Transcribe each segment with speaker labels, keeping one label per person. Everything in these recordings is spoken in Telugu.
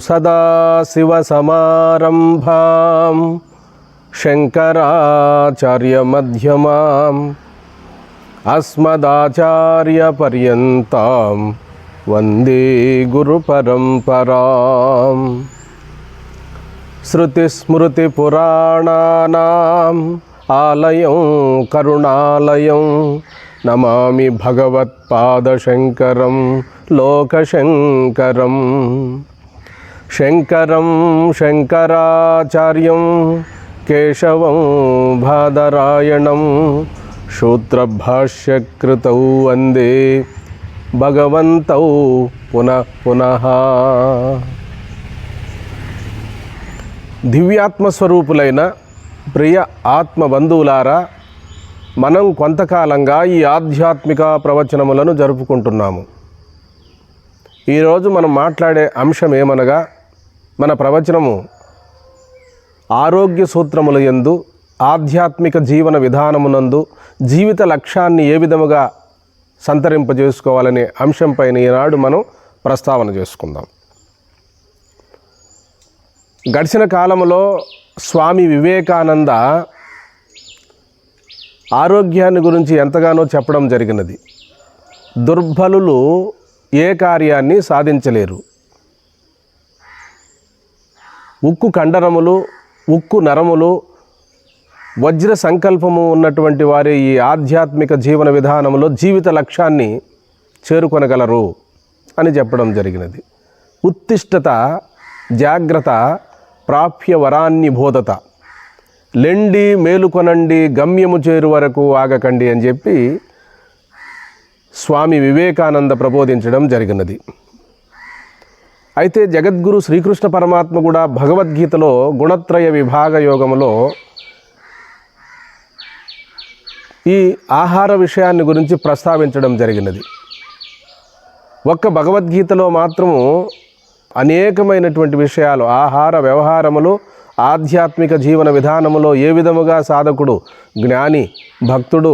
Speaker 1: సదాశివసమారంభాం శంకరాచార్యమధ్యమాం అస్మదాచార్యపర్యంతాం వందే గురుపరంపరాం. శృతిస్మృతిపురాణానాం ఆలయం కరుణాలయం నమామి భగవత్పాదశంకరం లోకశంకరం. శంకరం శంకరాచార్యం కేశవం బాదరాయణం సూత్రభాష్యకృతౌ వందే భగవంతౌ పునః పునః. దివ్యాత్మస్వరూపులైన ప్రియ ఆత్మబంధువులారా, మనం కొంతకాలంగా ఈ ఆధ్యాత్మిక ప్రవచనములను జరుపుకుంటున్నాము. ఈరోజు మనం మాట్లాడే అంశం ఏమనగా, మన ప్రవచనము ఆరోగ్య సూత్రముల యందు ఆధ్యాత్మిక జీవన విధానమునందు జీవిత లక్ష్యాన్ని ఏ విధముగా సంతరింపజేసుకోవాలనే అంశంపైన ఈనాడు మనం ప్రస్తావన చేసుకుందాం. గడిచిన కాలంలో స్వామి వివేకానంద ఆరోగ్యాన్ని గురించి ఎంతగానో చెప్పడం జరిగినది. దుర్బలులు ఏ కార్యాన్ని సాధించలేరు. ఉక్కు కండరములు, ఉక్కు నరములు, వజ్ర సంకల్పము ఉన్నటువంటి వారి ఈ ఆధ్యాత్మిక జీవన విధానంలో జీవిత లక్ష్యాన్ని చేరుకొనగలరు అని చెప్పడం జరిగినది. ఉత్తిష్టత జాగ్రత్త ప్రాప్య వరాన్ని బోధత, లెండి మేలుకొనండి గమ్యము చేరు వరకు ఆగకండి అని చెప్పి స్వామి వివేకానంద ప్రబోధించడం జరిగినది. అయితే జగద్గురు శ్రీకృష్ణ పరమాత్మ కూడా భగవద్గీతలో గుణత్రయ విభాగ యోగములో ఈ ఆహార విషయాన్ని గురించి ప్రస్తావించడం జరిగినది. ఒక్క భగవద్గీతలో మాత్రము అనేకమైనటువంటి విషయాలు, ఆహార వ్యవహారములు, ఆధ్యాత్మిక జీవన విధానములో ఏ విధముగా సాధకుడు జ్ఞాని, భక్తుడు,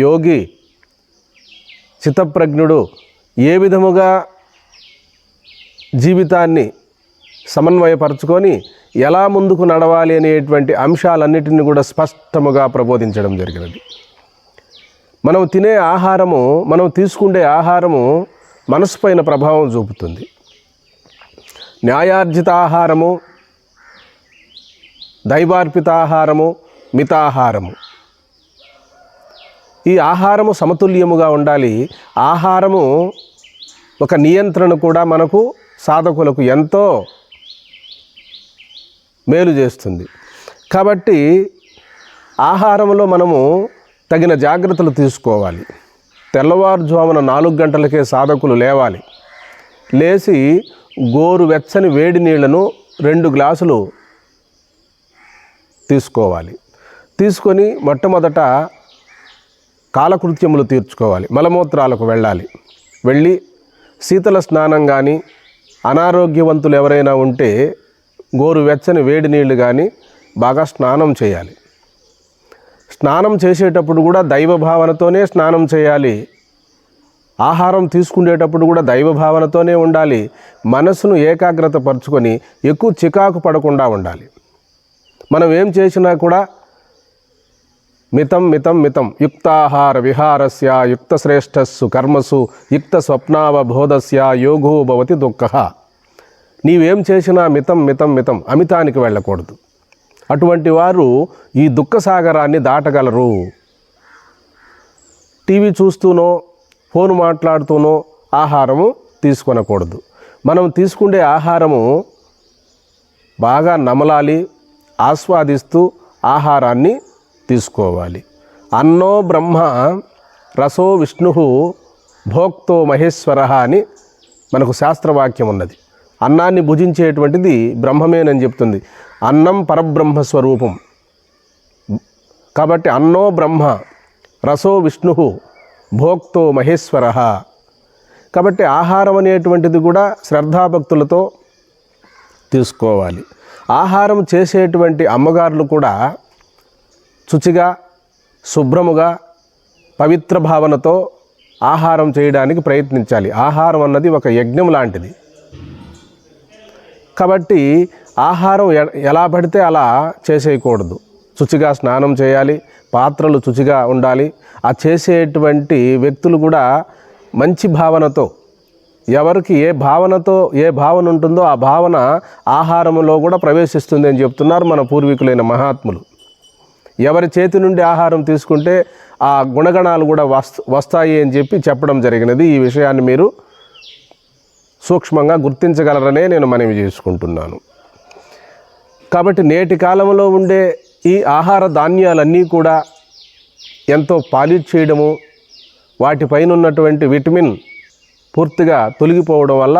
Speaker 1: యోగి, చిత్తప్రజ్ఞుడు ఏ విధముగా జీవితాన్ని సమన్వయపరచుకొని ఎలా ముందుకు నడవాలి అనేటువంటి అంశాలన్నిటిని కూడా స్పష్టముగా ప్రబోధించడం జరిగినది. మనం తినే ఆహారము, మనం తీసుకునే ఆహారము మనసు పైన ప్రభావం చూపుతుంది. న్యాయార్జిత ఆహారము, దైవార్పిత ఆహారము, మితాహారము. ఈ ఆహారము సమతుల్యముగా ఉండాలి. ఆహారము ఒక నియంత్రణ కూడా మనకు సాధకులకు ఎంతో మేలు చేస్తుంది. కాబట్టి ఆహారంలో మనము తగిన జాగ్రత్తలు తీసుకోవాలి. తెల్లవారుజామున 4 గంటలకే సాధకులు లేవాలి. లేచి గోరువెచ్చని వేడి నీళ్లను 2 గ్లాసులు తీసుకోవాలి. తీసుకొని మొట్టమొదట కాలకృత్యములు తీర్చుకోవాలి. మలమూత్రాలకు వెళ్ళి శీతల స్నానం కానీ, అనారోగ్యవంతులు ఎవరైనా ఉంటే గోరువెచ్చని వేడి నీళ్లు కానీ బాగా స్నానం చేయాలి. స్నానం చేసేటప్పుడు కూడా దైవ భావనతోనే స్నానం చేయాలి. ఆహారం తీసుకునేటప్పుడు కూడా దైవ భావనతోనే ఉండాలి. మనసును ఏకాగ్రత పరుచుకొని ఎక్కువ చికాకు పడకుండా ఉండాలి. మనం ఏం చేసినా కూడా మితం మితం మితం యుక్తాహార విహారస్య యుక్త శ్రేష్టస్సు కర్మసు యుక్త స్వప్నావబోధస్య యోగో భవతి దుఃఖః. నీవేం చేసినా మితం మితం మితం, అమితానికి వెళ్ళకూడదు. అటువంటి వారు ఈ దుఃఖ సాగరాన్ని దాటగలరు. టీవీ చూస్తూనో ఫోన్ మాట్లాడుతూనో ఆహారము తీసుకొనకూడదు. మనం తీసుకునే ఆహారము బాగా నమలాలి, ఆస్వాదిస్తూ ఆహారాన్ని తీసుకోవాలి. అన్నో బ్రహ్మ రసో విష్ణు భోక్తో మహేశ్వర అని మనకు శాస్త్రవాక్యం ఉన్నది. అన్నాన్ని భుజించేటువంటిది బ్రహ్మమేనని చెప్తుంది. అన్నం పరబ్రహ్మస్వరూపం. కాబట్టి అన్నో బ్రహ్మ రసో విష్ణు భోక్తో మహేశ్వర. కాబట్టి ఆహారం అనేటువంటిది కూడా శ్రద్ధాభక్తులతో తీసుకోవాలి. ఆహారం చేసేటువంటి అమ్మగారులు కూడా శుచిగా, శుభ్రముగా, పవిత్ర భావనతో ఆహారం చేయడానికి ప్రయత్నించాలి. ఆహారం అన్నది ఒక యజ్ఞం లాంటిది. కాబట్టి ఆహారం ఎలా పడితే అలా చేసేయకూడదు. శుచిగా స్నానం చేయాలి, పాత్రలు శుచిగా ఉండాలి. ఆ చేసేటువంటి వ్యక్తులు కూడా మంచి భావనతో, ఎవరికి ఏ భావన ఉంటుందో ఆ భావన ఆహారంలో కూడా ప్రవేశిస్తుంది అని చెప్తున్నారు మన పూర్వీకులైన మహాత్ములు. ఎవరి చేతి నుండి ఆహారం తీసుకుంటే ఆ గుణగణాలు కూడా వస్తాయి అని చెప్పడం జరిగినది. ఈ విషయాన్ని మీరు సూక్ష్మంగా గుర్తించగలరనే నేను మనవి చేసుకుంటున్నాను. కాబట్టి నేటి కాలంలో ఉండే ఈ ఆహార ధాన్యాలన్నీ కూడా ఎంతో పాలిష్ చేయడము, వాటిపైన ఉన్నటువంటి విటమిన్ పూర్తిగా తొలగిపోవడం వల్ల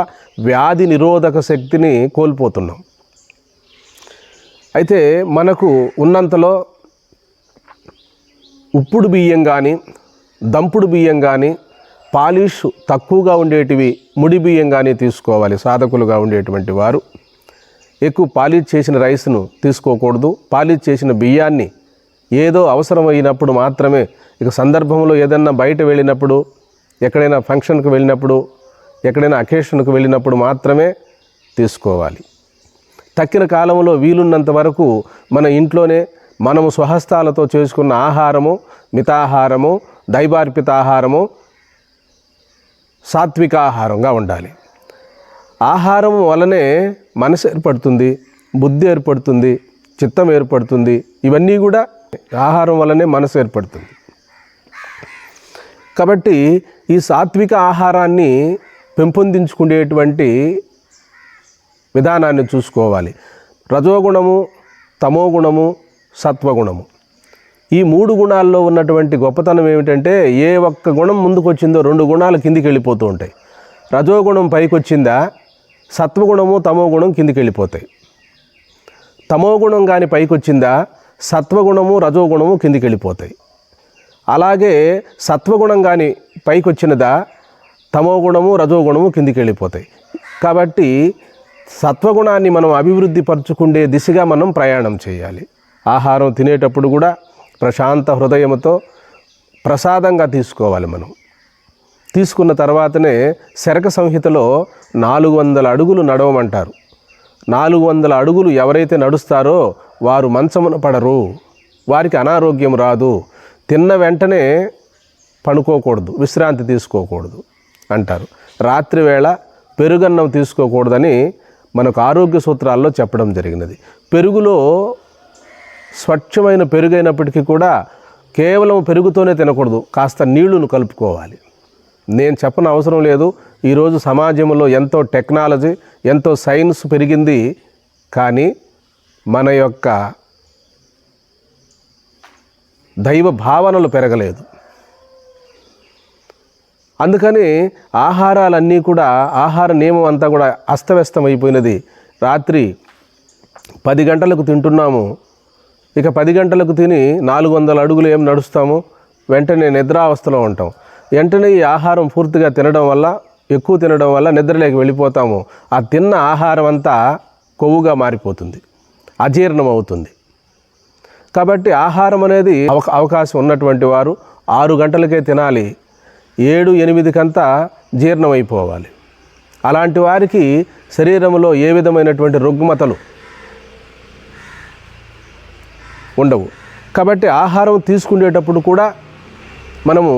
Speaker 1: వ్యాధి నిరోధక శక్తిని కోల్పోతున్నాం. అయితే మనకు ఉన్నంతలో ఉప్పుడు బియ్యం కానీ, దంపుడు బియ్యం కానీ, పాలిష్ తక్కువగా ఉండేటివి ముడి బియ్యం కానీ తీసుకోవాలి. సాధకులుగా ఉండేటువంటి వారు ఎక్కువ పాలిష్ చేసిన రైస్ను తీసుకోకూడదు. పాలిష్ చేసిన బియ్యాన్ని ఏదో అవసరమైనప్పుడు మాత్రమే, ఇక సందర్భంలో ఏదన్నా బయట వెళ్ళినప్పుడు, ఎక్కడైనా ఫంక్షన్కి వెళ్ళినప్పుడు, ఎక్కడైనా అకేషన్కి వెళ్ళినప్పుడు మాత్రమే తీసుకోవాలి. తక్కిన కాలంలో వీలున్నంత వరకు మన ఇంట్లోనే మనము స్వహస్తాలతో చేసుకున్న ఆహారము, మితాహారము, దైవార్పిత ఆహారము, సాత్విక ఆహారంగా ఉండాలి. ఆహారం వలనే మనసు ఏర్పడుతుంది, బుద్ధి ఏర్పడుతుంది, చిత్తం ఏర్పడుతుంది. ఇవన్నీ కూడా ఆహారం వల్లనే మనసు ఏర్పడుతుంది. కాబట్టి ఈ సాత్విక ఆహారాన్ని పెంపొందించుకునేటువంటి విధానాన్ని చూసుకోవాలి. రజోగుణము, తమోగుణము, సత్వగుణము, ఈ 3 గుణాల్లో ఉన్నటువంటి గొప్పతనం ఏమిటంటే, ఏ ఒక్క గుణం ముందుకు వచ్చిందో 2 గుణాలు కిందికి వెళ్ళిపోతూ ఉంటాయి. రజోగుణం పైకి వచ్చిందా సత్వగుణము, తమోగుణం కిందికి వెళ్ళిపోతాయి. తమోగుణం కానీ పైకి వచ్చిందా సత్వగుణము, రజోగుణము కిందికి వెళ్ళిపోతాయి. అలాగే సత్వగుణం కానీ పైకి వచ్చినదా తమోగుణము, రజోగుణము కిందికి వెళ్ళిపోతాయి. కాబట్టి సత్వగుణాన్ని మనం అభివృద్ధి పరుచుకునే దిశగా మనం ప్రయాణం చేయాలి. ఆహారం తినేటప్పుడు కూడా ప్రశాంత హృదయంతో ప్రసాదంగా తీసుకోవాలి. మనం తీసుకున్న తర్వాతనే శరక సంహితలో 400 అడుగులు నడవమంటారు. 400 అడుగులు ఎవరైతే నడుస్తారో వారు మంచమున పడరు, వారికి అనారోగ్యం రాదు. తిన్న వెంటనే పడుకోకూడదు, విశ్రాంతి తీసుకోకూడదు అంటారు. రాత్రి వేళ పెరుగన్నం తీసుకోకూడదని మనకు ఆరోగ్య సూత్రాల్లో చెప్పడం జరిగినది. పెరుగులో స్వచ్ఛమైన పెరుగైనప్పటికీ కూడా కేవలం పెరుగుతోనే తినకూడదు, కాస్త నీళ్లను కలుపుకోవాలి. నేను చెప్పని అవసరం లేదు. ఈరోజు సమాజంలో ఎంతో టెక్నాలజీ, ఎంతో సైన్స్ పెరిగింది, కానీ మన యొక్క దైవ భావనలు పెరగలేదు. అందుకని ఆహారాలన్నీ కూడా, ఆహార నియమం అంతా కూడా అస్తవ్యస్తం అయిపోయినది. రాత్రి 10 గంటలకు తింటున్నాము, ఇక 10 గంటలకు తిని 400 అడుగులు ఏం నడుస్తాము, వెంటనే నిద్రావస్థలో ఉంటాం. వెంటనే ఈ ఆహారం పూర్తిగా తినడం వల్ల, ఎక్కువ తినడం వల్ల నిద్రలోకి వెళ్ళిపోతాము. ఆ తిన్న ఆహారం అంతా కొవ్వుగా మారిపోతుంది, అజీర్ణం అవుతుంది. కాబట్టి ఆహారం అనేది అవకాశం ఉన్నటువంటి వారు 6 గంటలకే తినాలి, 7-8 కంతా జీర్ణమైపోవాలి. అలాంటి వారికి శరీరంలో ఏ విధమైనటువంటి రుగ్మతలు ఉండవు. కాబట్టి ఆహారం తీసుకునేటప్పుడు కూడా మనము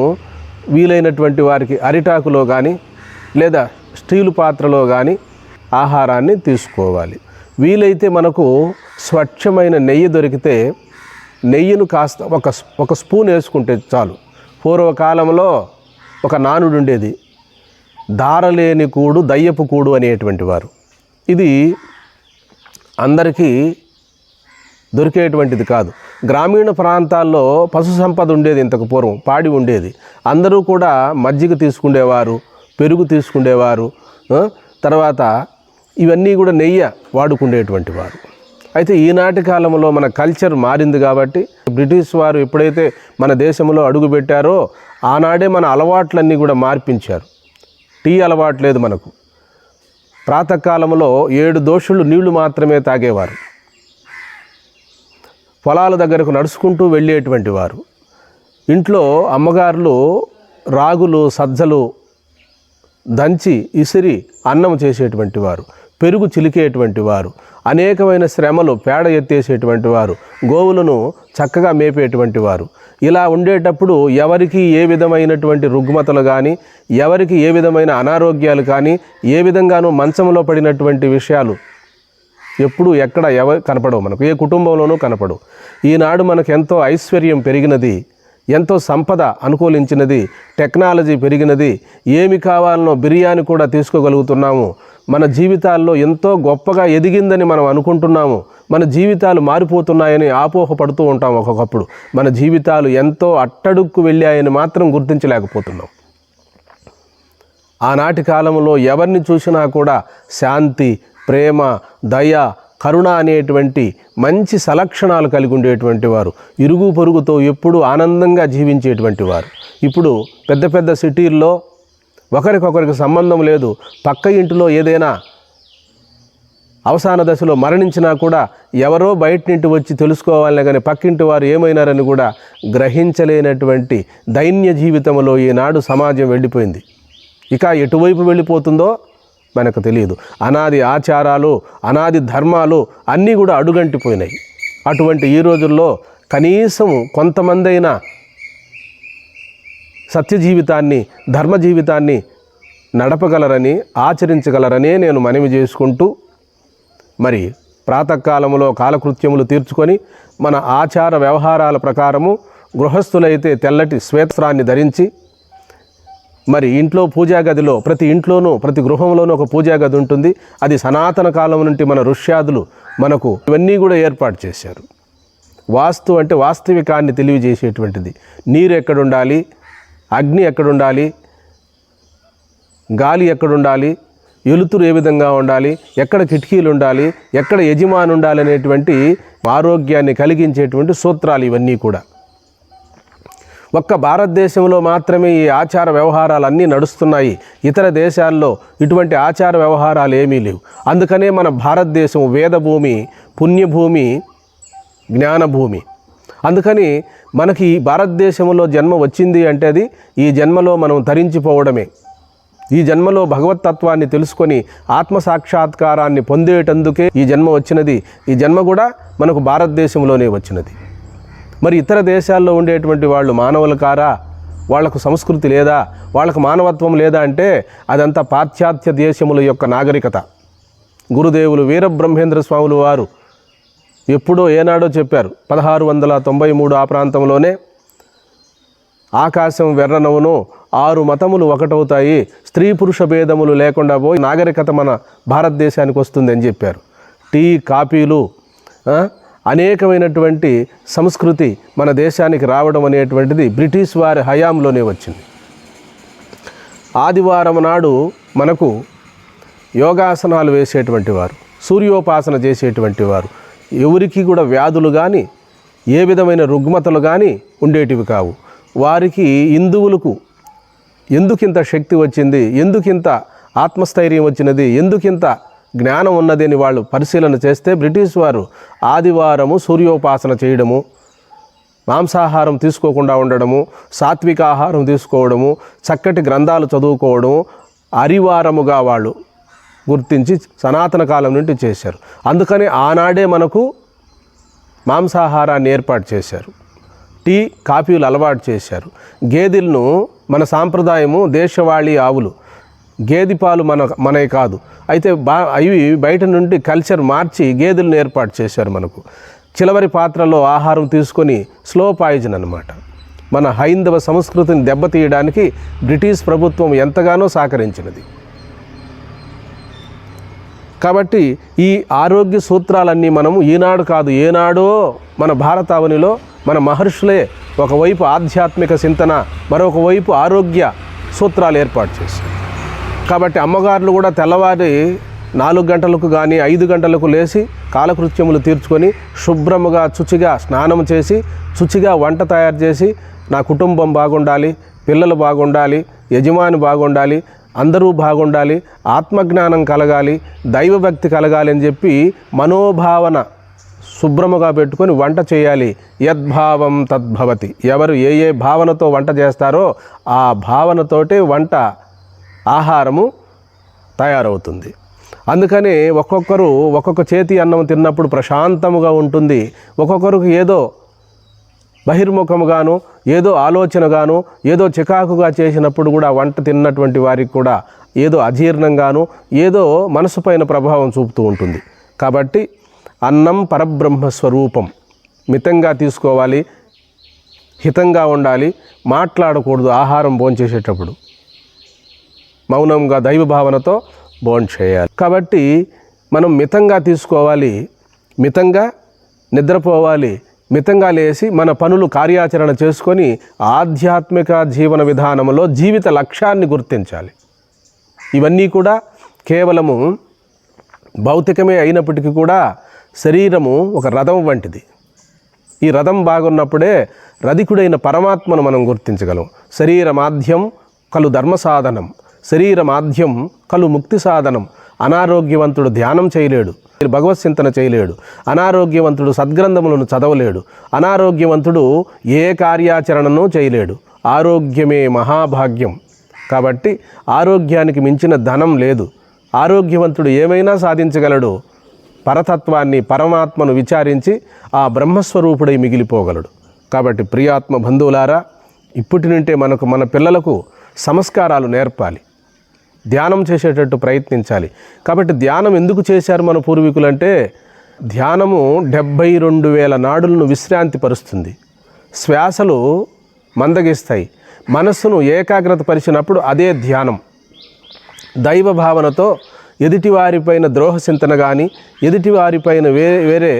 Speaker 1: వీలైనటువంటి వారికి అరిటాకులో కానీ లేదా స్టీలు పాత్రలో కానీ ఆహారాన్ని తీసుకోవాలి. వీలైతే మనకు స్వచ్ఛమైన నెయ్యి దొరికితే నెయ్యిను కాస్త ఒక స్పూన్ వేసుకుంటే చాలు. పూర్వకాలంలో ఒక నానుడు ఉండేది, దారలేని కూడు దయ్యపు కూడు అనేటువంటి వారు. ఇది అందరికీ దొరికేటువంటిది కాదు. గ్రామీణ ప్రాంతాల్లో పశు సంపద ఉండేది, ఇంతకు పూర్వం పాడి ఉండేది. అందరూ కూడా మజ్జిగ తీసుకునేవారు, పెరుగు తీసుకునేవారు, తర్వాత ఇవన్నీ కూడా నెయ్యి వాడుకునేటువంటి వారు. అయితే ఈనాటి కాలంలో మన కల్చర్ మారింది కాబట్టి, బ్రిటిష్ వారు ఎప్పుడైతే మన దేశంలో అడుగుపెట్టారో ఆనాడే మన అలవాట్లన్నీ కూడా మార్పించారు. టీ అలవాటు లేదు మనకు. ప్రాతకాలంలో 7 దోశలు నీళ్లు మాత్రమే తాగేవారు. పొలాల దగ్గరకు నడుచుకుంటూ వెళ్ళేటువంటి వారు. ఇంట్లో అమ్మగారులు రాగులు, సజ్జలు దంచి ఇసిరి అన్నం చేసేటువంటి వారు. పెరుగు చిలికేటువంటి వారు, అనేకమైన శ్రమలు పేడ ఎత్తేసేటువంటి వారు, గోవులను చక్కగా మేపేటువంటి వారు. ఇలా ఉండేటప్పుడు ఎవరికి ఏ విధమైనటువంటి రుగ్మతలు కానీ, ఎవరికి ఏ విధమైన అనారోగ్యాలు కానీ, ఏ విధంగానూ మంచంలో పడినటువంటి విషయాలు ఎప్పుడు ఎక్కడ కనపడవు, మనకు ఏ కుటుంబంలోనూ కనపడవు. ఈనాడు మనకు ఎంతో ఐశ్వర్యం పెరిగినది, ఎంతో సంపద అనుకూలించినది, టెక్నాలజీ పెరిగినది, ఏమి కావాలనో బిర్యానీ కూడా తీసుకోగలుగుతున్నాము. మన జీవితాల్లో ఎంతో గొప్పగా ఎదిగిందని మనం అనుకుంటున్నాము. మన జీవితాలు మారిపోతున్నాయని ఆపోహపడుతూ ఉంటాం. ఒక్కొక్కప్పుడు మన జీవితాలు ఎంతో అట్టడుక్కు వెళ్ళాయని మాత్రం గుర్తించలేకపోతున్నాం. ఆనాటి కాలంలో ఎవరిని చూసినా కూడా శాంతి, ప్రేమ, దయ, కరుణ అనేటువంటి మంచి సలక్షణాలు కలిగి ఉండేటువంటి వారు, ఇరుగు పొరుగుతో ఎప్పుడూ ఆనందంగా జీవించేటువంటి వారు. ఇప్పుడు పెద్ద పెద్ద సిటీల్లో ఒకరికొకరికి సంబంధం లేదు. పక్క ఇంటిలో ఏదైనా అవసాన దశలో మరణించినా కూడా ఎవరో బయట నుండి వచ్చి తెలుసుకోవాలనే కానీ పక్కింటి వారు ఏమైనారని కూడా గ్రహించలేనటువంటి దైన్య జీవితంలో ఈనాడు సమాజం వెళ్ళిపోయింది. ఇక ఎటువైపు వెళ్ళిపోతుందో మనకు తెలియదు. అనాది ఆచారాలు, అనాది ధర్మాలు అన్నీ కూడా అడుగంటిపోయినాయి. అటువంటి ఈ రోజుల్లో కనీసం కొంతమంది అయినా సత్య జీవితాన్ని, ధర్మ జీవితాన్ని నడపగలరని, ఆచరించగలరనే నేను మనవి చేసుకుంటూ, మరి ప్రాతకాలంలో కాలకృత్యములు తీర్చుకొని మన ఆచార వ్యవహారాల ప్రకారము గృహస్థులైతే తెల్లటి శ్వేత్రాన్ని ధరించి, మరి ఇంట్లో పూజా గదిలో ప్రతి ఇంట్లోనూ ప్రతి గృహంలోనూ ఒక పూజా గది ఉంటుంది. అది సనాతన కాలం నుండి మన ఋష్యాదులు మనకు ఇవన్నీ కూడా ఏర్పాటు చేశారు. వాస్తు అంటే వాస్తవికాన్ని తెలియజేసేటువంటిది. నీరు ఎక్కడుండాలి, అగ్ని ఎక్కడుండాలి, గాలి ఎక్కడుండాలి, వెలుతురు ఏ విధంగా ఉండాలి, ఎక్కడ కిటికీలు ఉండాలి, ఎక్కడ యజమాని ఉండాలి అనేటువంటి ఆరోగ్యాన్ని కలిగించేటువంటి సూత్రాలు ఇవన్నీ కూడా. ఒక్క భారతదేశంలో మాత్రమే ఈ ఆచార వ్యవహారాలు అన్నీ నడుస్తున్నాయి. ఇతర దేశాల్లో ఇటువంటి ఆచార వ్యవహారాలు ఏమీ లేవు. అందుకనే మన భారతదేశం వేదభూమి, పుణ్యభూమి, జ్ఞానభూమి. అందుకని మనకి ఈ భారతదేశంలో జన్మ వచ్చింది అంటే అది ఈ జన్మలో మనం తరించిపోవడమే. ఈ జన్మలో భగవత్తత్వాన్ని తెలుసుకొని ఆత్మసాక్షాత్కారాన్ని పొందేటందుకే ఈ జన్మ వచ్చినది. ఈ జన్మ కూడా మనకు భారతదేశంలోనే వచ్చినది. మరి ఇతర దేశాల్లో ఉండేటువంటి వాళ్ళు మానవులు కారా? వాళ్లకు సంస్కృతి లేదా? వాళ్ళకు మానవత్వం లేదా అంటే అదంతా పాశ్చాత్య దేశముల యొక్క నాగరికత. గురుదేవులు వీరబ్రహ్మేంద్ర స్వాములు వారు ఎప్పుడో ఏనాడో చెప్పారు, 1693 ఆ ప్రాంతంలోనే, ఆకాశం వెర్రనవును 6 మతములు ఒకటవుతాయి, స్త్రీ పురుష భేదములు లేకుండా పోయి నాగరికత మన భారతదేశానికి వస్తుందని చెప్పారు. టీ, కాఫీలు, అనేకమైనటువంటి సంస్కృతి మన దేశానికి రావడం అనేటువంటిది బ్రిటిష్ వారి హయాంలోనే వచ్చింది. ఆదివారం నాడు మనకు యోగాసనాలు వేసేటువంటి వారు, సూర్యోపాసన చేసేటువంటి వారు, ఎవరికి కూడా వ్యాధులు కానీ ఏ విధమైన రుగ్మతలు కానీ ఉండేటివి కావు. వారికి హిందువులకు ఎందుకింత శక్తి వచ్చింది, ఎందుకింత ఆత్మస్థైర్యం వచ్చినది, ఎందుకింత జ్ఞానం ఉన్నది అని వాళ్ళు పరిశీలన చేస్తే బ్రిటిష్ వారు ఆదివారము సూర్యోపాసన చేయడము, మాంసాహారం తీసుకోకుండా ఉండడము, సాత్విక ఆహారం తీసుకోవడము, చక్కటి గ్రంథాలు చదువుకోవడము అరివారముగా వాళ్ళు గుర్తించి సనాతన కాలం నుండి చేశారు. అందుకని ఆనాడే మనకు మాంసాహారాన్ని ఏర్పాటు చేశారు, టీ, కాఫీలు అలవాటు చేశారు. గేదెలను మన సాంప్రదాయము దేశవాళీ ఆవులు, గేదె పాలు మనవి కాదు. అయితే అవి బయట నుండి కల్చర్ మార్చి గేదెలను ఏర్పాటు చేశారు మనకు. చిలవరి పాత్రలో ఆహారం తీసుకొని స్లో పాయిజన్ అన్నమాట. మన హైందవ సంస్కృతిని దెబ్బతీయడానికి బ్రిటిష్ ప్రభుత్వం ఎంతగానో సహకరించినది. కాబట్టి ఈ ఆరోగ్య సూత్రాలన్నీ మనము ఈనాడు కాదు ఏనాడో మన భారతావనిలో మన మహర్షులే ఒకవైపు ఆధ్యాత్మిక చింతన, మరొక వైపు ఆరోగ్య సూత్రాలు ఏర్పాటు చేశారు. కాబట్టి అమ్మగారులు కూడా తెల్లవారి 4 గంటలకు కానీ 5 గంటలకు లేచి కాలకృత్యములు తీర్చుకొని శుభ్రముగా శుచిగా స్నానం చేసి శుచిగా వంట తయారు చేసి నా కుటుంబం బాగుండాలి, పిల్లలు బాగుండాలి, యజమాని బాగుండాలి, అందరూ బాగుండాలి, ఆత్మజ్ఞానం కలగాలి, దైవభక్తి కలగాలి అని చెప్పి మనోభావన శుభ్రముగా పెట్టుకొని వంట చేయాలి. యద్భావం తద్భవతి. ఎవరు ఏ భావనతో వంట చేస్తారో ఆ భావనతోటే వంట ఆహారము తయారవుతుంది. అందుకని ఒక్కొక్కరు ఒక్కొక్క చేతి అన్నం తిన్నప్పుడు ప్రశాంతముగా ఉంటుంది. ఒక్కొక్కరికి ఏదో బహిర్ముఖముగాను, ఏదో ఆలోచనగాను, ఏదో చికాకుగా చేసినప్పుడు కూడా వంట తిన్నటువంటి వారికి కూడా ఏదో అజీర్ణంగాను, ఏదో మనసు పైన ప్రభావం చూపుతూ ఉంటుంది. కాబట్టి అన్నం పరబ్రహ్మ స్వరూపం. మితంగా తీసుకోవాలి, హితంగా ఉండాలి, మాట్లాడకూడదు. ఆహారం భోంచేసేటప్పుడు మౌనంగా దైవభావనతో భోంచేయాలి. కాబట్టి మనం మితంగా తీసుకోవాలి, మితంగా నిద్రపోవాలి, మితంగా లేచి మన పనులు కార్యాచరణ చేసుకొని ఆధ్యాత్మిక జీవన విధానంలో జీవిత లక్ష్యాన్ని గుర్తించాలి. ఇవన్నీ కూడా కేవలము భౌతికమే అయినప్పటికీ కూడా శరీరము ఒక రథం వంటిది. ఈ రథం బాగున్నప్పుడే రధికుడైన పరమాత్మను మనం గుర్తించగలం. శరీరమాధ్యం కలు ధర్మ సాధనం, శరీరమాధ్యం కలు ముక్తి సాధనం. అనారోగ్యవంతుడు ధ్యానం చేయలేడు, భగవత్ చింతన చేయలేడు. అనారోగ్యవంతుడు సద్గ్రంథములను చదవలేడు. అనారోగ్యవంతుడు ఏ కార్యాచరణను చేయలేడు. ఆరోగ్యమే మహాభాగ్యం. కాబట్టి ఆరోగ్యానికి మించిన ధనం లేదు. ఆరోగ్యవంతుడు ఏమైనా సాధించగలడు. పరతత్వాన్ని, పరమాత్మను విచారించి ఆ బ్రహ్మస్వరూపుడై మిగిలిపోగలడు. కాబట్టి ప్రియాత్మ బంధువులారా, ఇప్పటి నుంటే మన పిల్లలకు సంస్కారాలు నేర్పాలి, ధ్యానం చేసేటట్టు ప్రయత్నించాలి. కాబట్టి ధ్యానం ఎందుకు చేశారు మన పూర్వీకులంటే, ధ్యానము 72,000 నాడులను విశ్రాంతి పరుస్తుంది. శ్వాసలు మందగిస్తాయి. మనస్సును ఏకాగ్రత పరిచినప్పుడు అదే ధ్యానం. దైవ భావనతో ఎదుటివారిపైన ద్రోహ చింతన కానీ, ఎదుటివారిపైన వేరే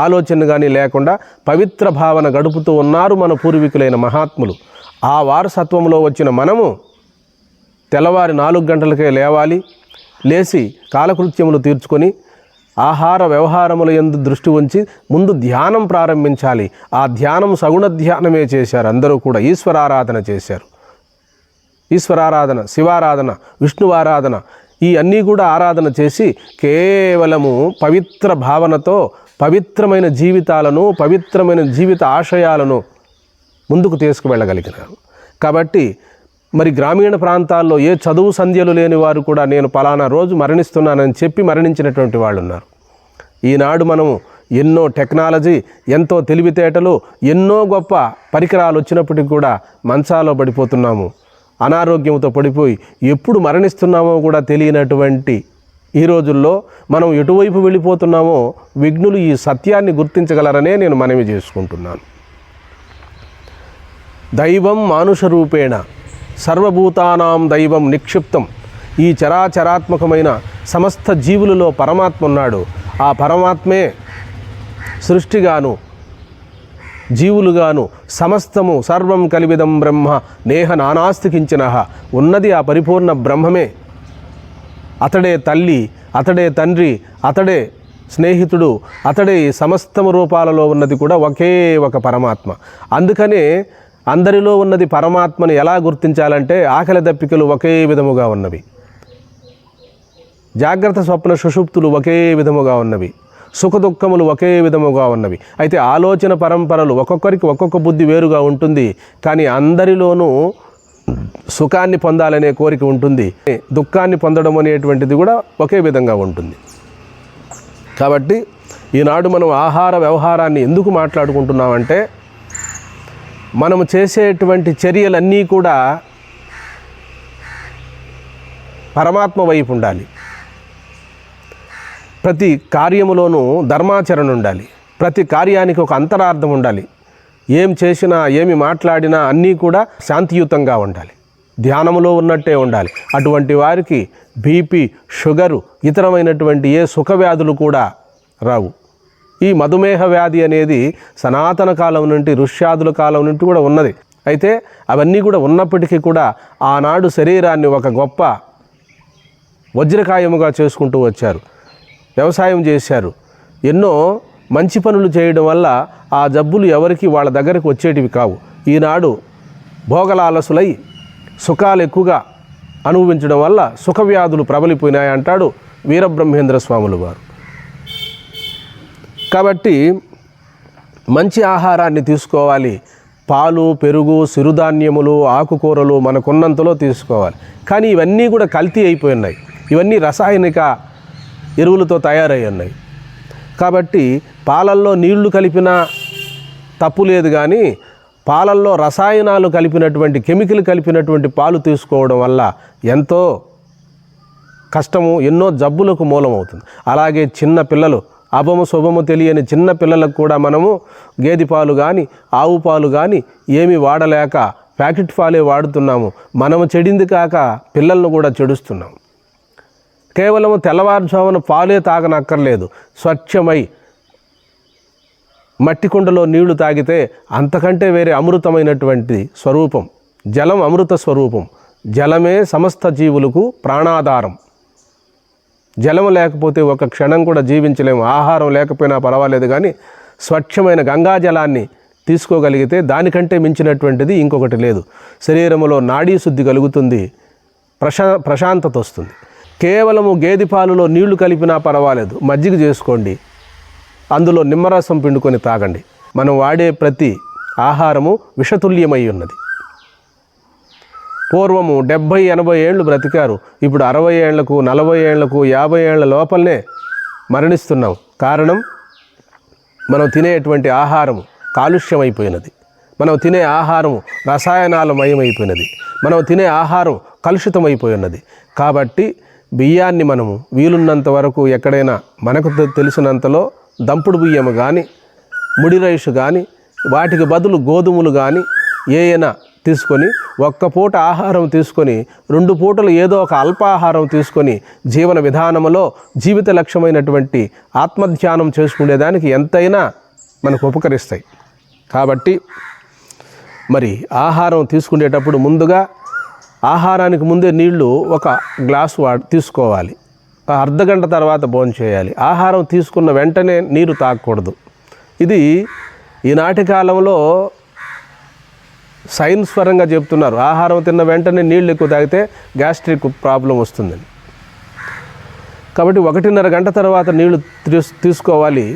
Speaker 1: ఆలోచన కానీ లేకుండా పవిత్ర భావన గడుపుతూ ఉన్నారు మన పూర్వీకులైన మహాత్ములు. ఆ వారసత్వంలో వచ్చిన మనము తెల్లవారి 4 గంటలకే లేవాలి, లేచి కాలకృత్యములు తీర్చుకొని ఆహార వ్యవహారముల యందు దృష్టి ఉంచి ముందు ధ్యానం ప్రారంభించాలి. ఆ ధ్యానం సగుణ ధ్యానమే చేశారు. అందరూ కూడా ఈశ్వరారాధన చేశారు. ఈశ్వరారాధన, శివారాధన, విష్ణువారాధన, ఈ అన్నీ కూడా ఆరాధన చేసి కేవలము పవిత్ర భావనతో పవిత్రమైన జీవితాలను, పవిత్రమైన జీవిత ఆశయాలను ముందుకు తీసుకువెళ్ళగలిగినారు. కాబట్టి మరి గ్రామీణ ప్రాంతాల్లో ఏ చదువు సంధ్యలు లేని వారు కూడా నేను పలానా రోజు మరణిస్తున్నానని చెప్పి మరణించినటువంటి వాళ్ళు ఉన్నారు. ఈనాడు మనము ఎన్నో టెక్నాలజీ, ఎంతో తెలివితేటలు, ఎన్నో గొప్ప పరికరాలు వచ్చినప్పటికీ కూడా మంచాలో పడిపోతున్నాము. అనారోగ్యంతో పడిపోయి ఎప్పుడు మరణిస్తున్నామో కూడా తెలియనటువంటి ఈ రోజుల్లో మనం ఎటువైపు వెళ్ళిపోతున్నామో విఘ్నులు ఈ సత్యాన్ని గుర్తించగలరనే నేను మనవి చేసుకుంటున్నాను. దైవం మానుష రూపేణ సర్వభూతానాం దైవం నిక్షిప్తం. ఈ చరాచరాత్మకమైన సమస్త జీవులలో పరమాత్మ ఉన్నాడు. ఆ పరమాత్మే సృష్టిగాను, జీవులుగాను సమస్తము సర్వం కలివిదం బ్రహ్మ నేహ నానాస్తి కించనః. ఉన్నది ఆ పరిపూర్ణ బ్రహ్మమే. అతడే తల్లి, అతడే తండ్రి, అతడే స్నేహితుడు, అతడే సమస్తము రూపాలలో ఉన్నది కూడా ఒకే ఒక పరమాత్మ. అందుకనే అందరిలో ఉన్నది పరమాత్మని ఎలా గుర్తించాలంటే, ఆకలి దప్పికలు ఒకే విధముగా ఉన్నవి, జాగ్రత్త స్వప్న సుషుప్తులు ఒకే విధముగా ఉన్నవి, సుఖదుఖములు ఒకే విధముగా ఉన్నవి. అయితే ఆలోచన పరంపరలు ఒక్కొక్కరికి ఒక్కొక్క బుద్ధి వేరుగా ఉంటుంది. కానీ అందరిలోనూ సుఖాన్ని పొందాలనే కోరిక ఉంటుంది, దుఃఖాన్ని పొందడం అనేటువంటిది కూడా ఒకే విధంగా ఉంటుంది. కాబట్టి ఈనాడు మనం ఆహార వ్యవహారాన్ని ఎందుకు మాట్లాడుకుంటున్నామంటే, మనము చేసేటువంటి చర్యలన్నీ కూడా పరమాత్మ వైపు ఉండాలి. ప్రతి కార్యములోనూ ధర్మాచరణ ఉండాలి. ప్రతి కార్యానికి ఒక అంతరార్థం ఉండాలి. ఏం చేసినా, ఏమి మాట్లాడినా అన్నీ కూడా శాంతియుతంగా ఉండాలి, ధ్యానములో ఉన్నట్టే ఉండాలి. అటువంటి వారికి బీపీ, షుగరు, ఇతరమైనటువంటి ఏ సుఖవ్యాధులు కూడా రావు. ఈ మధుమేహ వ్యాధి అనేది సనాతన కాలం నుండి, ఋష్యాదుల కాలం నుండి కూడా ఉన్నది. అయితే అవన్నీ కూడా ఉన్నప్పటికీ కూడా ఆనాడు శరీరాన్ని ఒక గొప్ప వజ్రకాయముగా చేసుకుంటూ వచ్చారు, వ్యవసాయం చేశారు. ఎన్నో మంచి పనులు చేయడం వల్ల ఆ జబ్బులు ఎవరికి వాళ్ళ దగ్గరకు వచ్చేటివి కావు. ఈనాడు భోగలాలసులై సుఖాలు ఎక్కువగా అనుభవించడం వల్ల సుఖవ్యాధులు ప్రబలిపోయినాయి అంటాడు వీరబ్రహ్మేంద్ర స్వాములు వారు. కాబట్టి మంచి ఆహారాన్ని తీసుకోవాలి. పాలు, పెరుగు, సిరుధాన్యములు, ఆకుకూరలు మనకున్నంతలో తీసుకోవాలి. కానీ ఇవన్నీ కూడా కల్తీ అయిపోయినాయి. ఇవన్నీ రసాయనిక ఎరువులతో తయారై ఉన్నాయి. కాబట్టి పాలల్లో నీళ్లు కలిపినా తప్పు లేదు, కానీ పాలల్లో రసాయనాలు కలిపినటువంటి కెమికల్ కలిపినటువంటి పాలు తీసుకోవడం వల్ల ఎంతో కష్టము, ఎన్నో జబ్బులకు మూలమవుతుంది. అలాగే చిన్న పిల్లలు, అభము శుభము తెలియని చిన్న పిల్లలకు కూడా మనము గేదె పాలు కానీ ఆవు పాలు కానీ ఏమీ వాడలేక ప్యాకెట్ పాలే వాడుతున్నాము. మనము చెడింది కాక పిల్లలను కూడా చెడుస్తున్నాము. కేవలము తెల్లవారుజామున పాలే తాగనక్కర్లేదు, స్వచ్ఛమై మట్టి కుండలో నీళ్లు తాగితే అంతకంటే వేరే అమృతమైనటువంటి స్వరూపం. జలం అమృత స్వరూపం. జలమే సమస్త జీవులకు ప్రాణాధారం. జలం లేకపోతే ఒక క్షణం కూడా జీవించలేము. ఆహారం లేకపోయినా పర్వాలేదు, కానీ స్వచ్ఛమైన గంగా జలాన్ని తీసుకోగలిగితే దానికంటే మించినటువంటిది ఇంకొకటి లేదు. శరీరంలో నాడీ శుద్ధి కలుగుతుంది, ప్రశాంతత వస్తుంది. కేవలము గేదె పాలులో నీళ్లు కలిపినా పర్వాలేదు, మజ్జిగ చేసుకోండి, అందులో నిమ్మరసం పిండుకొని తాగండి. మనం వాడే ప్రతి ఆహారము విషతుల్యమై ఉన్నది. పూర్వము 70-80 ఏళ్ళు బ్రతికారు, ఇప్పుడు 60 ఏళ్లకు 40 ఏళ్లకు 50 ఏళ్ల లోపలనే మరణిస్తున్నాం. కారణం, మనం తినేటువంటి ఆహారము కాలుష్యమైపోయినది, మనం తినే ఆహారము రసాయనాల మయమైపోయినది, మనం తినే ఆహారం కలుషితమైపోయినది. కాబట్టి బియ్యాన్ని మనము వీలున్నంత వరకు ఎక్కడైనా మనకు తెలిసినంతలో దంపుడు బియ్యము కానీ ముడి రైసు కానీ వాటికి బదులు గోధుమలు కానీ ఏమైనా తీసుకొని ఒక్క పూట ఆహారం తీసుకొని 2 పూటలు ఏదో ఒక అల్పాహారం తీసుకొని జీవన విధానంలో జీవిత లక్ష్యమైనటువంటి ఆత్మధ్యానం చేసుకునేదానికి ఎంతైనా మనకు ఉపకరిస్తాయి. కాబట్టి మరి ఆహారం తీసుకునేటప్పుడు ముందుగా ఆహారానికి ముందే నీళ్లు 1 గ్లాసు తీసుకోవాలి. అర్ధగంట తర్వాత భోజనం చేయాలి. ఆహారం తీసుకున్న వెంటనే నీరు తాగకూడదు. ఇది ఈనాటి కాలంలో సైన్స్ పరంగా చెప్తున్నారు. ఆహారం తిన్న వెంటనే నీళ్ళు ఎక్కువ తాగితే గ్యాస్ట్రిక్ ప్రాబ్లం వస్తుందని. కాబట్టి 1.5 గంట తర్వాత నీళ్లు తీసుకోవాలి.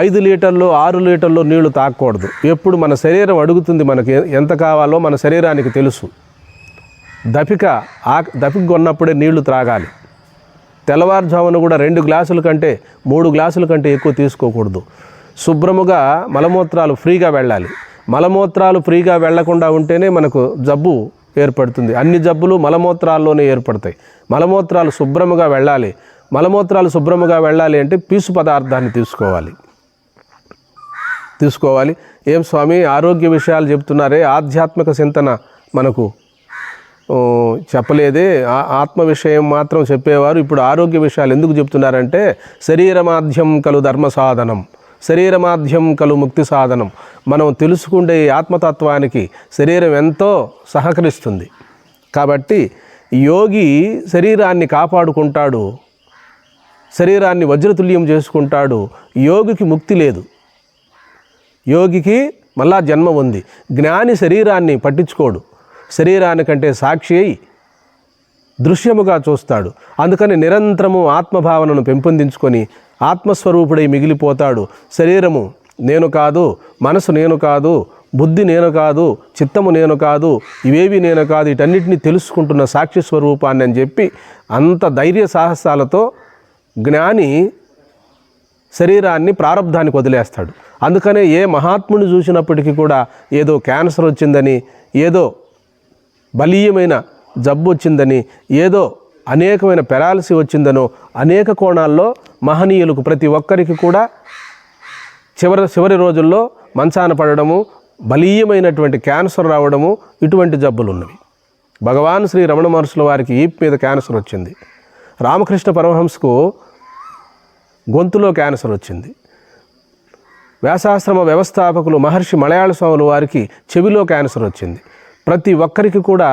Speaker 1: 5 లీటర్లు 6 లీటర్లు నీళ్లు తాగకూడదు. ఎప్పుడు మన శరీరం అడుగుతుంది, మనకి ఎంత కావాలో మన శరీరానికి తెలుసు. దపిక కొన్నప్పుడే నీళ్లు త్రాగాలి. తెల్లవారుజామున కూడా 2 గ్లాసుల కంటే 3 గ్లాసుల కంటే ఎక్కువ తీసుకోకూడదు. శుభ్రముగా మలమూత్రాలు ఫ్రీగా వెళ్ళాలి. మలమూత్రాలు ఫ్రీగా వెళ్లకుండా ఉంటేనే మనకు జబ్బు ఏర్పడుతుంది. అన్ని జబ్బులు మలమూత్రాల్లోనే ఏర్పడతాయి. మలమూత్రాలు శుభ్రముగా వెళ్ళాలి. మలమూత్రాలు శుభ్రముగా వెళ్ళాలి అంటే పీసు పదార్థాన్ని తీసుకోవాలి. ఏం స్వామి ఆరోగ్య విషయాలు చెప్తున్నారే, ఆధ్యాత్మిక చింతన మనకు చెప్పలేదే, ఆత్మ విషయం మాత్రం చెప్పేవారు. ఇప్పుడు ఆరోగ్య విషయాలు ఎందుకు చెప్తున్నారంటే, శరీరమాధ్యం కలు ధర్మ సాధనం, శరీరమాధ్యం కలు ముక్తి సాధనం. మనం తెలుసుకుంటే ఈ ఆత్మతత్వానికి శరీరం ఎంతో సహకరిస్తుంది. కాబట్టి యోగి శరీరాన్ని కాపాడుకుంటాడు, శరీరాన్ని వజ్రతుల్యం చేసుకుంటాడు. యోగికి ముక్తి లేదు, యోగికి మళ్ళా జన్మ ఉంది. జ్ఞాని శరీరాన్ని పట్టించుకోడు, శరీరానికంటే సాక్షి అయి దృశ్యముగా చూస్తాడు. అందుకని నిరంతరము ఆత్మభావనను పెంపొందించుకొని ఆత్మస్వరూపుడై మిగిలిపోతాడు. శరీరము నేను కాదు, మనసు నేను కాదు, బుద్ధి నేను కాదు, చిత్తము నేను కాదు, ఇవేవి నేను కాదు, వీటన్నిటిని తెలుసుకుంటున్న సాక్షి స్వరూపాన్ని అని చెప్పి అంత ధైర్య సాహసాలతో జ్ఞాని శరీరాన్ని ప్రారంధానికి వదిలేస్తాడు. అందుకనే ఏ మహాత్ముని చూసినప్పటికీ కూడా ఏదో క్యాన్సర్ వచ్చిందని, ఏదో బలీయమైన జబ్బు వచ్చిందని, ఏదో అనేకమైన పెరాలసీ వచ్చిందనో అనేక కోణాల్లో మహనీయులకు ప్రతి ఒక్కరికి కూడా చివరి రోజుల్లో మంచాన పడడము, బలీయమైనటువంటి క్యాన్సర్ రావడము, ఇటువంటి జబ్బులు ఉన్నవి. భగవాన్ శ్రీ రమణ మహర్షుల వారికి ఈప్ మీద క్యాన్సర్ వచ్చింది. రామకృష్ణ పరమహంసకు గొంతులో క్యాన్సర్ వచ్చింది. వ్యాసాశ్రమ వ్యవస్థాపకులు మహర్షి మలయాళ స్వాముల వారికి చెవిలో క్యాన్సర్ వచ్చింది. ప్రతి ఒక్కరికి కూడా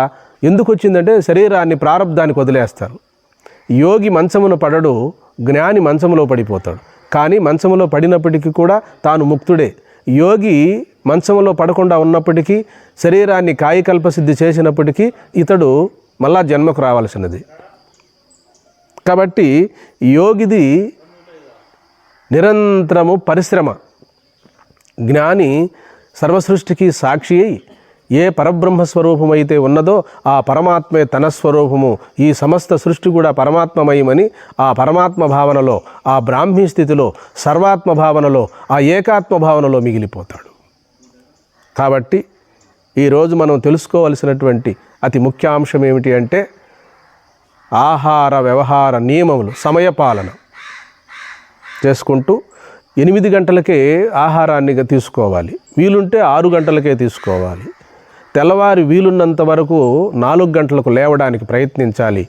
Speaker 1: ఎందుకు వచ్చిందంటే శరీరాన్ని ప్రారంధానికి వదిలేస్తారు. యోగి మంచమున పడడు, జ్ఞాని మంచములో పడిపోతాడు. కానీ మంచములో పడినప్పటికీ కూడా తాను ముక్తుడే. యోగి మంచములో పడకుండా ఉన్నప్పటికీ, శరీరాన్ని కాయకల్పసిద్ధి చేసినప్పటికీ ఇతడు మళ్ళా జన్మకు రావాల్సినది. కాబట్టి యోగిది నిరంతరము పరిశ్రమ. జ్ఞాని సర్వసృష్టికి సాక్షి అయి ఏ పరబ్రహ్మ స్వరూపమైతే ఉన్నదో ఆ పరమాత్మే తన స్వరూపము, ఈ సమస్త సృష్టి కూడా పరమాత్మమయమని ఆ పరమాత్మ భావనలో, ఆ బ్రాహ్మీ స్థితిలో, సర్వాత్మ భావనలో, ఆ ఏకాత్మ భావనలో మిగిలిపోతాడు. కాబట్టి ఈరోజు మనం తెలుసుకోవలసినటువంటి అతి ముఖ్య అంశం ఏమిటి అంటే ఆహార వ్యవహార నియమములు, సమయపాలన చేసుకుంటూ 8 గంటలకే ఆహారాన్ని తీసుకోవాలి, వీలుంటే 6 గంటలకే తీసుకోవాలి. తెల్లవారి వీలున్నంత వరకు 4 గంటలకు లేవడానికి ప్రయత్నించాలి.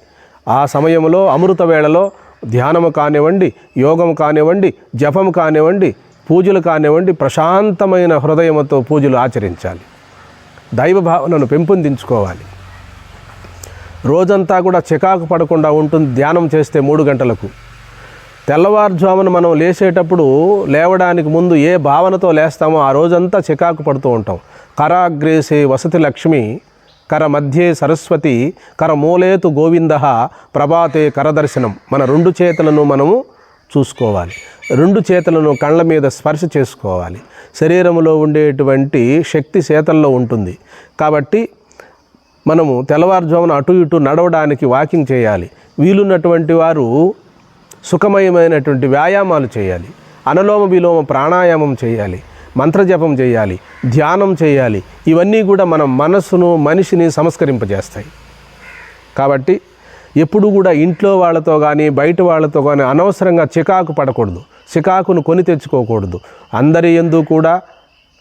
Speaker 1: ఆ సమయంలో అమృత వేళలో ధ్యానము కానివ్వండి, యోగం కానివ్వండి, జపం కానివ్వండి, పూజలు కానివ్వండి, ప్రశాంతమైన హృదయంతో పూజలు ఆచరించాలి. దైవ భావనను పెంపొందించుకోవాలి. రోజంతా కూడా చికాకు పడకుండా ఉంటుంది ధ్యానం చేస్తే 3 గంటలకు. తెల్లవారుజామున మనం లేచేటప్పుడు లేవడానికి ముందు ఏ భావనతో లేస్తామో ఆ రోజంతా చికాకు పడుతూ ఉంటాం. కరాగ్రేసే వసతి లక్ష్మి, కర మధ్యే సరస్వతి, కర మూలేతు గోవింద, ప్రభాతే కరదర్శనం. మన 2 చేతులను మనము చూసుకోవాలి, 2 చేతులను కళ్ళ మీద స్పర్శ చేసుకోవాలి. శరీరంలో ఉండేటువంటి శక్తి చేతల్లో ఉంటుంది. కాబట్టి మనము తెల్లవారుజామున అటు ఇటు నడవడానికి వాకింగ్ చేయాలి. వీలున్నటువంటి వారు సుఖమయమైనటువంటి వ్యాయామాలు చేయాలి. అనులోమ విలోమ ప్రాణాయామం చేయాలి, మంత్రజపం చేయాలి, ధ్యానం చేయాలి. ఇవన్నీ కూడా మన మనస్సును, మనిషిని సంస్కరింపజేస్తాయి. కాబట్టి ఎప్పుడు కూడా ఇంట్లో వాళ్ళతో కానీ బయట వాళ్ళతో కానీ అనవసరంగా చికాకు పడకూడదు, చికాకును కొని తెచ్చుకోకూడదు. అందరి యందు కూడా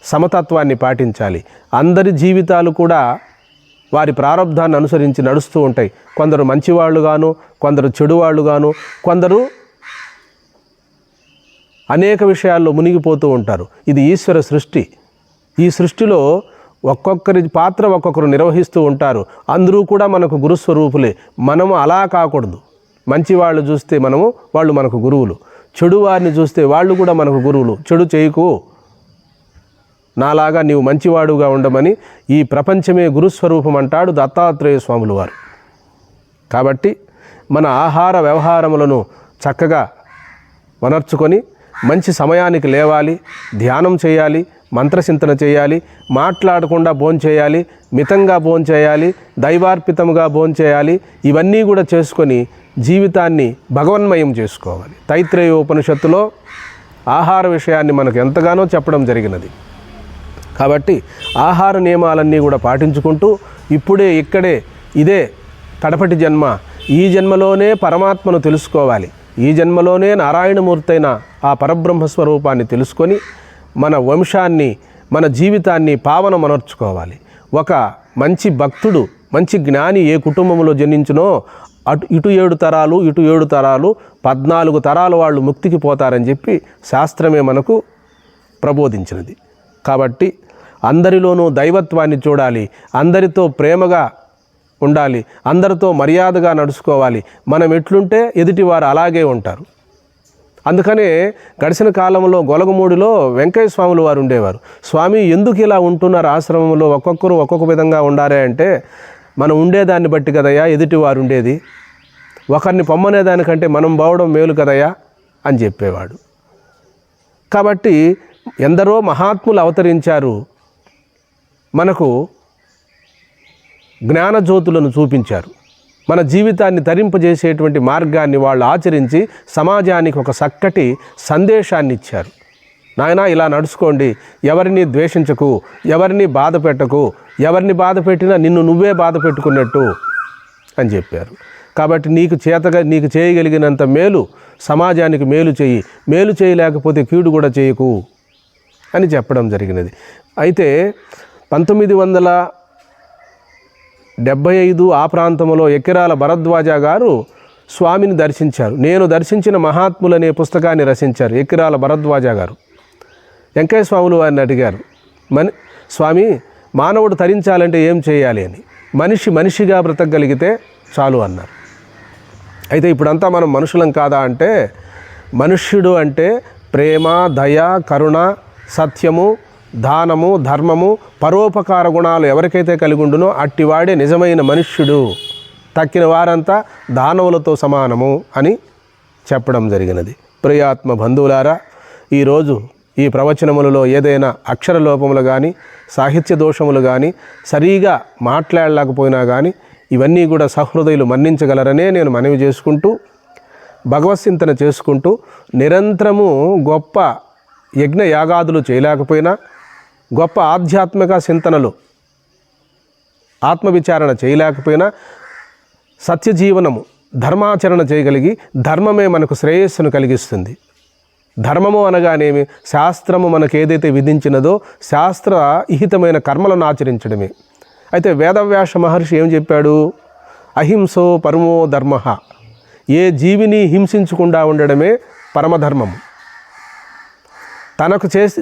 Speaker 1: సమతత్వాన్ని పాటించాలి. అందరి జీవితాలు కూడా వారి ప్రారంధాన్ని అనుసరించి నడుస్తూ ఉంటాయి. కొందరు మంచివాళ్ళుగాను, కొందరు చెడువాళ్ళుగాను, కొందరు అనేక విషయాల్లో మునిగిపోతూ ఉంటారు. ఇది ఈశ్వర సృష్టి. ఈ సృష్టిలో ఒక్కొక్కరి పాత్ర ఒక్కొక్కరు నిర్వహిస్తూ ఉంటారు. అందరూ కూడా మనకు గురుస్వరూపులే. మనము అలా కాకూడదు. మంచివాళ్ళు చూస్తే వాళ్ళు మనకు గురువులు, చెడు వారిని చూస్తే వాళ్ళు కూడా మనకు గురువులు. చెడు చేయకు, నాలాగా నీవు మంచివాడుగా ఉండమని ఈ ప్రపంచమే గురుస్వరూపం అంటాడు దత్తాత్రేయ స్వాములు వారు. కాబట్టి మన ఆహార వ్యవహారములను చక్కగా వనర్చుకొని మంచి సమయానికి లేవాలి, ధ్యానం చేయాలి, మంత్రచింతన చేయాలి, మాట్లాడకుండా భోంచేయాలి, మితంగా భోంచేయాలి, దైవార్పితముగా భోంచేయాలి. ఇవన్నీ కూడా చేసుకొని జీవితాన్ని భగవన్మయం చేసుకోవాలి. తైత్రేయోపనిషత్తులో ఆహార విషయాన్ని మనకు ఎంతగానో చెప్పడం జరిగినది. కాబట్టి ఆహార నియమాలన్నీ కూడా పాటించుకుంటూ ఇక్కడే ఇదే కడపటి జన్మ, ఈ జన్మలోనే పరమాత్మను తెలుసుకోవాలి. ఈ జన్మలోనే నారాయణమూర్తి అయిన ఆ పరబ్రహ్మ స్వరూపాన్ని తెలుసుకొని మన వంశాన్ని, మన జీవితాన్ని పావనమనర్చుకోవాలి. ఒక మంచి భక్తుడు, మంచి జ్ఞాని ఏ కుటుంబంలో జన్మించునో ఇటు 7 తరాలు, ఇటు 7 తరాలు, 14 తరాల వాళ్ళు ముక్తికి పోతారని చెప్పి శాస్త్రమే మనకు ప్రబోధించినది. కాబట్టి అందరిలోనూ దైవత్వాన్ని చూడాలి, అందరితో ప్రేమగా ఉండాలి, అందరితో మర్యాదగా నడుచుకోవాలి. మనం ఎట్లుంటే ఎదుటివారు అలాగే ఉంటారు. అందుకనే గడిచిన కాలంలో గొలగమూడిలో వెంకయ్య స్వాములు వారు ఉండేవారు. స్వామి ఎందుకు ఇలా ఉంటున్నారు ఆశ్రమంలో, ఒక్కొక్కరు ఒక్కొక్క విధంగా ఉండారే అంటే, మనం ఉండేదాన్ని బట్టి కదయ్యా ఎదుటివారు ఉండేది, ఒకరిని పొమ్మనేదానికంటే మనం పోవడం మేలు కదయ్యా అని చెప్పేవాడు. కాబట్టి ఎందరో మహాత్ములు అవతరించారు, మనకు జ్ఞానజ్యోతులను చూపించారు. మన జీవితాన్ని తరింపజేసేటువంటి మార్గాన్ని వాళ్ళు ఆచరించి సమాజానికి ఒక చక్కటి సందేశాన్ని ఇచ్చారు. నాయనా ఇలా నడుచుకోండి, ఎవరిని ద్వేషించకు, ఎవరిని బాధ పెట్టకు, ఎవరిని బాధ పెట్టినా నిన్ను నువ్వే బాధ పెట్టుకున్నట్టు అని చెప్పారు. కాబట్టి నీకు చేయగలిగినంత మేలు సమాజానికి మేలు చేయి, మేలు చేయలేకపోతే కీడు కూడా చేయకు అని చెప్పడం జరిగినది. అయితే 1975 ఆ ప్రాంతంలో ఎక్కిరాల భరద్వాజ గారు స్వామిని దర్శించారు. నేను దర్శించిన మహాత్ములనే పుస్తకాన్ని రచించారు ఎక్కిరాల భరద్వాజ గారు. వెంకయ్య స్వాములు వారిని అడిగారు, స్వామి మానవుడు తరించాలంటే ఏం చేయాలి అని. మనిషిగా బ్రతకగలిగితే చాలు అన్నారు. అయితే ఇప్పుడంతా మనం మనుషులం కాదా అంటే, మనుష్యుడు అంటే ప్రేమ, దయ, కరుణ, సత్యము, దానము, ధర్మము, పరోపకార గుణాలు ఎవరికైతే కలిగి ఉండునో అట్టివాడే నిజమైన మనుష్యుడు. తక్కిన వారంతా దానవులతో సమానము అని చెప్పడం జరిగినది. ప్రియాత్మ బంధువులారా, ఈరోజు ఈ ప్రవచనములలో ఏదైనా అక్షర లోపములు కానీ సాహిత్య దోషములు కానీ సరిగా మాట్లాడలేకపోయినా కానీ ఇవన్నీ కూడా సహృదయులు మన్నించగలరనే నేను మనవి చేసుకుంటూ భగవద్చింతన చేసుకుంటూ నిరంతరము గొప్ప యజ్ఞ యాగాదులు చేయలేకపోయినా గొప్ప ఆధ్యాత్మిక చింతనలు ఆత్మవిచారణ చేయలేకపోయినా సత్యజీవనము ధర్మాచరణ చేయగలిగి ధర్మమే మనకు శ్రేయస్సును కలిగిస్తుంది. ధర్మము అనగానేమి శాస్త్రము మనకు ఏదైతే విధించినదో శాస్త్ర విహితమైన కర్మలను ఆచరించడమే. అయితే వేదవ్యాస మహర్షి ఏం చెప్పాడు? అహింసో పరమో ధర్మ. ఏ జీవిని హింసించకుండా ఉండడమే పరమధర్మము.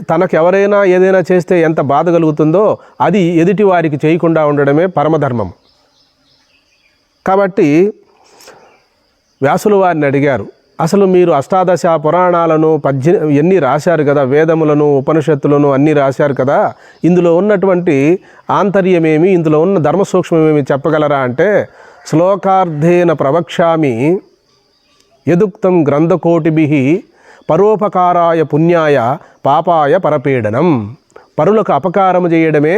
Speaker 1: తనకు ఎవరైనా ఏదైనా చేస్తే ఎంత బాధ కలుగుతుందో అది ఎదుటి వారికి చేయకుండా ఉండడమే పరమధర్మం. కాబట్టి వ్యాసులు వారిని అడిగారు, అసలు మీరు అష్టాదశ పురాణాలను ఎన్ని రాశారు కదా, వేదములను ఉపనిషత్తులను అన్నీ రాశారు కదా, ఇందులో ఉన్నటువంటి ఆంతర్యమేమి, ఇందులో ఉన్న ధర్మ సూక్ష్మమేమి చెప్పగలరా అంటే, శ్లోకార్థేన ప్రవక్ష్యామి యదుక్తం గ్రంథకోటిభిః పరోపకారాయ పుణ్యాయ పాపాయ పరపీడనం. పరులకు అపకారము చేయడమే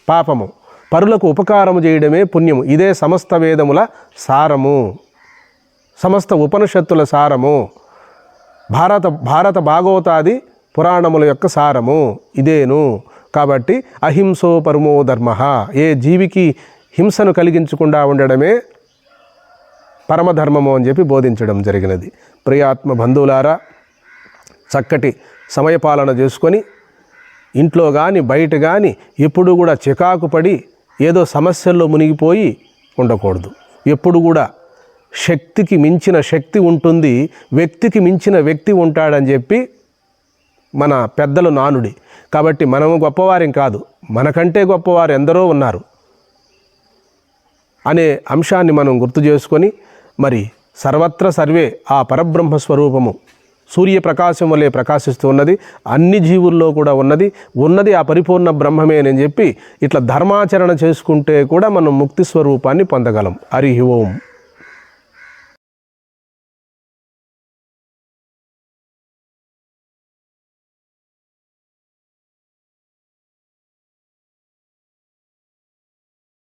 Speaker 1: పాపము, పరులకు ఉపకారము చేయడమే పుణ్యము. ఇదే సమస్త వేదముల సారము, సమస్త ఉపనిషత్తుల సారము, భారత భాగవతాది పురాణముల యొక్క సారము ఇదేను. కాబట్టి అహింసో పరమో ధర్మ. ఏ జీవికి హింసను కలిగించకుండా ఉండడమే పరమధర్మము అని చెప్పి బోధించడం జరిగినది. ప్రియాత్మ బంధువులారా, చక్కటి సమయపాలన చేసుకొని ఇంట్లో కానీ బయట కానీ ఎప్పుడు కూడా చికాకు పడి ఏదో సమస్యల్లో మునిగిపోయి ఉండకూడదు. ఎప్పుడు కూడా శక్తికి మించిన శక్తి ఉంటుంది, వ్యక్తికి మించిన వ్యక్తి ఉంటాడని చెప్పి మన పెద్దలు నానుడి. కాబట్టి మనము గొప్పవారేం కాదు, మనకంటే గొప్పవారు ఎందరో ఉన్నారు అనే అంశాన్ని మనం గుర్తు చేసుకొని, మరి సర్వత్ర సర్వే ఆ పరబ్రహ్మ స్వరూపము సూర్యప్రకాశం వలె ప్రకాశిస్తూ ఉన్నది, అన్ని జీవుల్లో కూడా ఉన్నది ఆ పరిపూర్ణ బ్రహ్మమే అని చెప్పి ఇట్లా ధర్మాచరణ చేసుకుంటే కూడా మనం ముక్తి స్వరూపాన్ని పొందగలం. హరి ఓం.